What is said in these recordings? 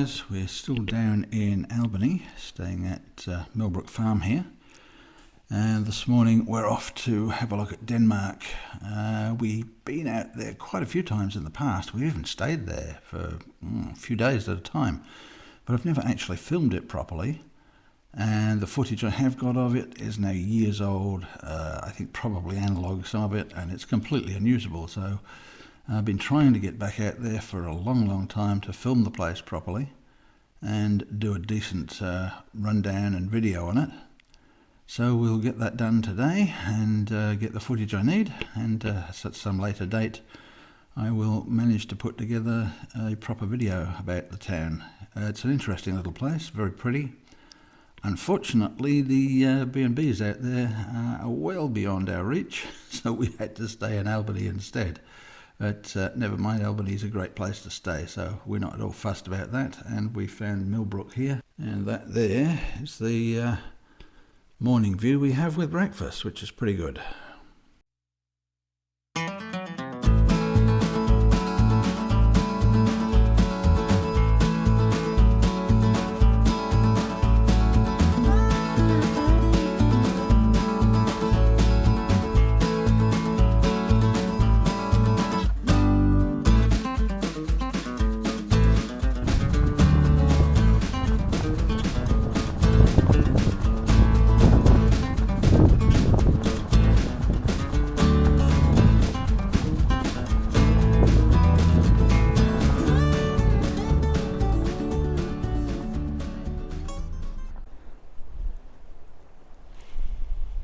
guys, we're still down in Albany, staying at Millbrook Farm here, and this morning we're off to have a look at Denmark. We've been out there quite a few times in the past. We even stayed there for a few days at a time, but I've never actually filmed it properly, and the footage I have got of it is now years old. I think probably analogue, some of it, and it's completely unusable. So I've been trying to get back out there for a long time to film the place properly and do a decent rundown and video on it. So we'll get that done today and get the footage I need, and at some later date I will manage to put together a proper video about the town. It's an interesting little place, very pretty. Unfortunately, the B&Bs out there are well beyond our reach, so we had to stay in Albany instead. But never mind, Albany is a great place to stay, so we're not at all fussed about that. And we found Millbrook here, and that there is the morning view we have with breakfast, which is pretty good.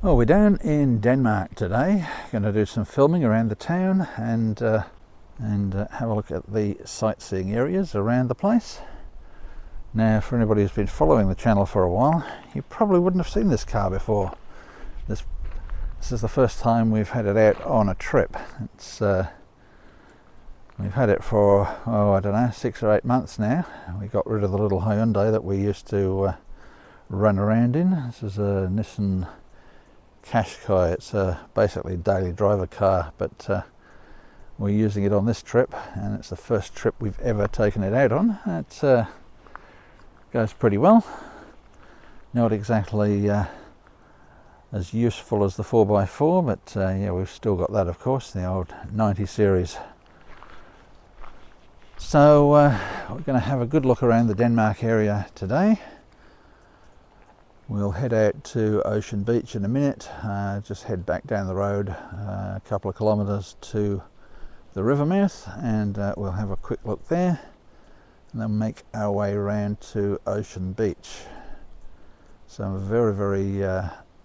Well, we're down in Denmark today. Going to do some filming around the town and have a look at the sightseeing areas around the place. Now, for anybody who's been following the channel for a while, you probably wouldn't have seen this car before. This is the first time we've had it out on a trip. We've had it for, I don't know, 6 or 8 months now. We got rid of the little Hyundai that we used to run around in. This is a Nissan Qashqai. It's basically a daily driver car, but we're using it on this trip, and it's the first trip we've ever taken it out on. It goes pretty well. Not exactly as useful as the 4x4, but yeah, we've still got that, of course, the old 90 series. So we're going to have a good look around the Denmark area today. We'll head out to Ocean Beach in a minute, just head back down the road a couple of kilometres to the river mouth, and we'll have a quick look there, and then make our way around to Ocean Beach. Some very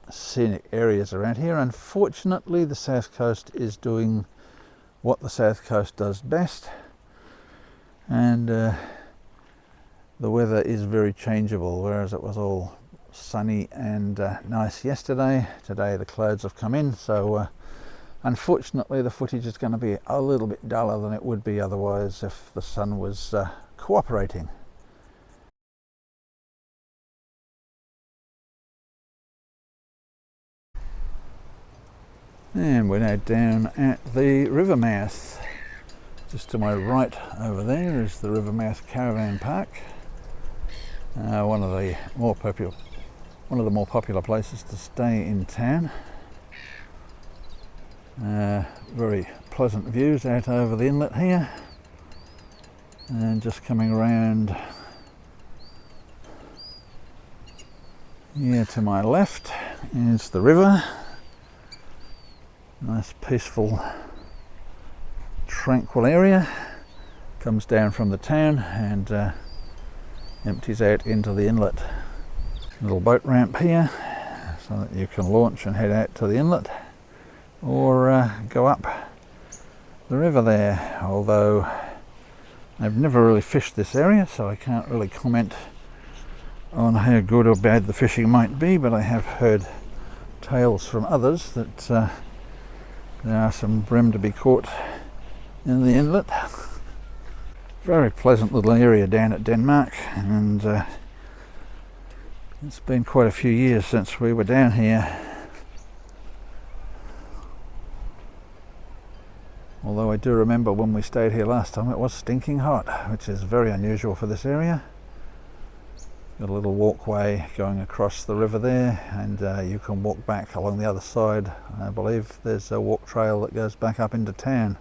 scenic areas around here. Unfortunately, the south coast is doing what the south coast does best, and the weather is very changeable. Whereas it was all sunny and nice yesterday, today the clouds have come in, so unfortunately the footage is going to be a little bit duller than it would be otherwise if the sun was cooperating. And we're now down at the river mouth. Just to my right over there is the river mouth caravan park, one of the more popular places to stay in town. Very pleasant views out over the inlet here, and just coming around here to my left is the river. Nice peaceful tranquil area, comes down from the town and empties out into the inlet. Little boat ramp here so that you can launch and head out to the inlet, or go up the river there. Although I've never really fished this area, so I can't really comment on how good or bad the fishing might be, but I have heard tales from others that there are some bream to be caught in the inlet. Very pleasant little area down at Denmark, and it's been quite a few years since we were down here. Although I do remember when we stayed here last time it was stinking hot, which is very unusual for this area. Got a little walkway going across the river there, and you can walk back along the other side. I believe there's a walk trail that goes back up into town.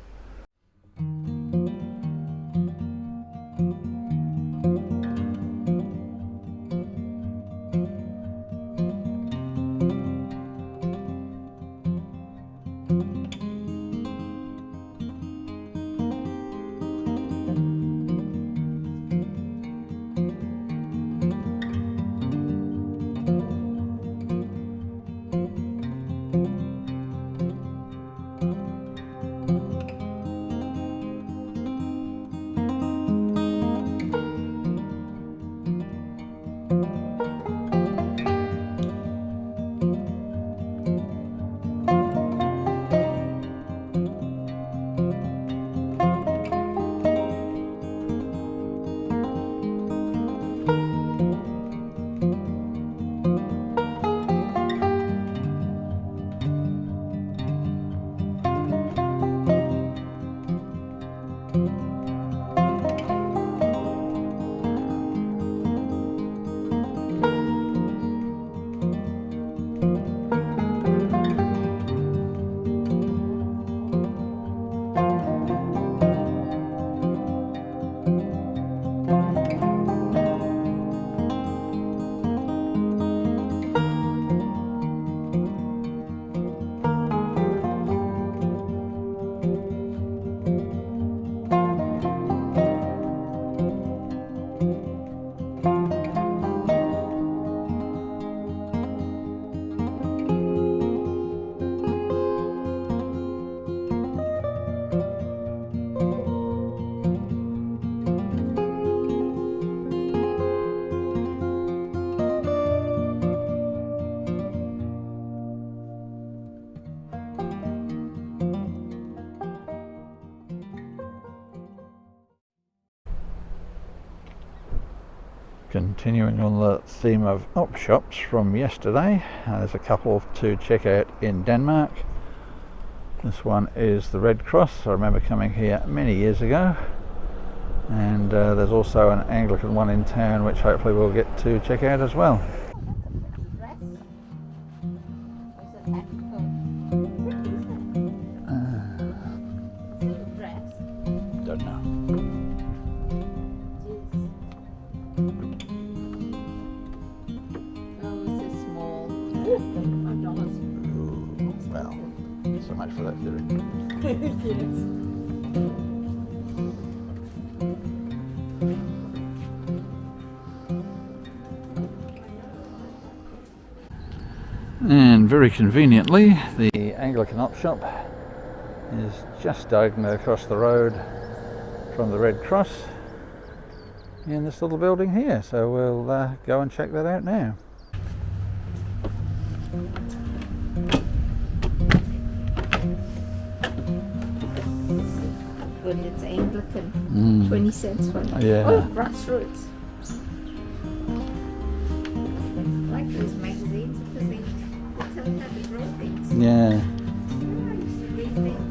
Continuing on the theme of op shops from yesterday, there's a couple to check out in Denmark. This one is the Red Cross. I remember coming here many years ago, and there's also an Anglican one in town which hopefully we'll get to check out as well. Don't know. Well, so much for that theory. Yes. And very conveniently, the Anglican op shop is just diagonally across the road from the Red Cross in this little building here. So we'll go and check that out now. When it's Anglican, 20 cents for it. Yeah. Oh, grassroots. I like those magazines because they tell you how to grow things. Yeah. Yeah, I used to read things.